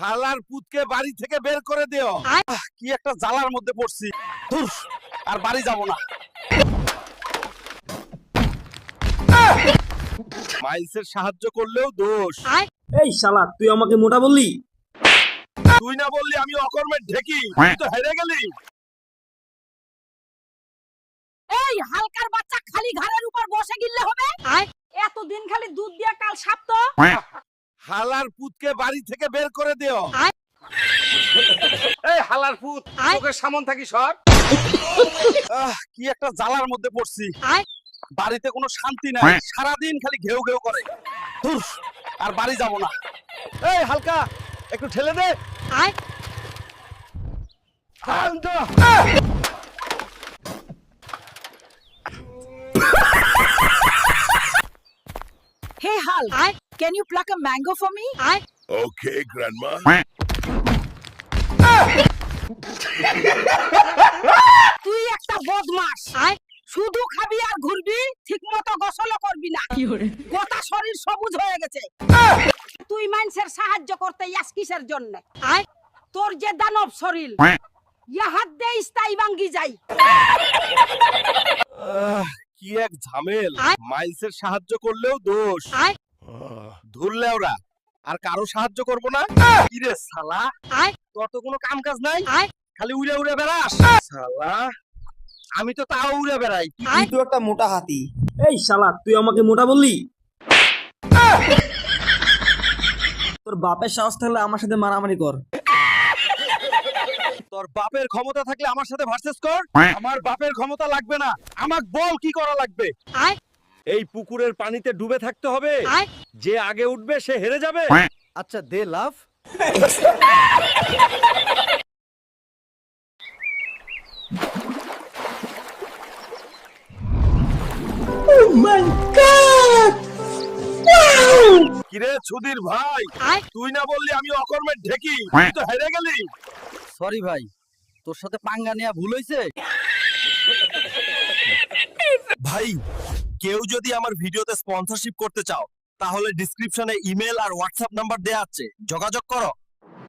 হালার পুতকে বাড়ি থেকে বের করে দিও। কি একটা জ্বালার মধ্যে পড়ছি। ধুর, আর বাড়ি যাব না। মাইলসের সাহায্য করলেও দোষ। এই শালা তুই আমাকে মোটা বললি? তুই না বললি আমি অকর্মের ঢেকি, তুই তো হেরে গেলি। এই হালকার বাচ্চা খালি ঘাড়ের উপর বসে গিললে হবে? এতদিন খালি দুধ দিয়া কাল সাপ্ত। হালার পুতকে বাড়ি থেকে বের করে দিও। এই হালার পুত, তোকে সামন থাকি সর। কি একটা জ্বালার মধ্যে পড়ছি। বাড়িতে কোনো শান্তি নাই, সারাদিন খালি ঘেউ ঘেউ করে। ধুর, আর বাড়ি যাব না। এই হালকা, একটু ঠেলে দে। Hey Hal, can you pluck a mango for me? Okay, grandma. তুই একটা বদমাস। শুধু খাবি আর ঘুরবি, ঠিকমতো গোসলও করবি না। গোটা শরীর সবুজ হয়ে গেছে। তুই মানুষের সাহায্য করতে যাস কিসের জন্য? তোর যে দানব শরীর, ইহাত দিয়ে স্থায়ী ভাঙ্গি যাই। কি এক ঝামেল। মাইলসের সাহায্য করলেও দোষ। ধরলে ওরা আর কারো সাহায্য করব না। কি রে শালা, তোর তো কোনো কাম কাজ নাই, খালি উড়ে উড়ে বেড়াস। শালা, আমি তো তাও উড়ে বেড়াই। তুই তো একটা মোটা হাতি। এই শালা তুই আমাকে মোটা বললি? তোর বাপের সাহস থাকলে আমার সাথে মারামারি কর। তোর বাপের ক্ষমতা থাকলে আমার সাথে ভার্সেস কর। আমার বাপের ক্ষমতা লাগবে না, আমাক বল কি করা লাগবে। এই পুকুরের পানিতে ডুবে থাকতে হবে, যে আগে উঠবে সে হেরে যাবে। আচ্ছা দে লাভ। কিরে সুধীর ভাই, তুই না বললি আমি অকর্মের ঢেকি, তুই তো হেরে গেলি। সরি ভাই, তোর সাথে পাঙ্গা নেওয়া ভুল হয়েছে। ভাই, কেউ যদি আমার ভিডিওতে স্পন্সরশিপ করতে চাও তাহলে ডেসক্রিপশনে ইমেল আর হোয়াটসঅ্যাপ নাম্বার দেয়া আছে, যোগাযোগ করো।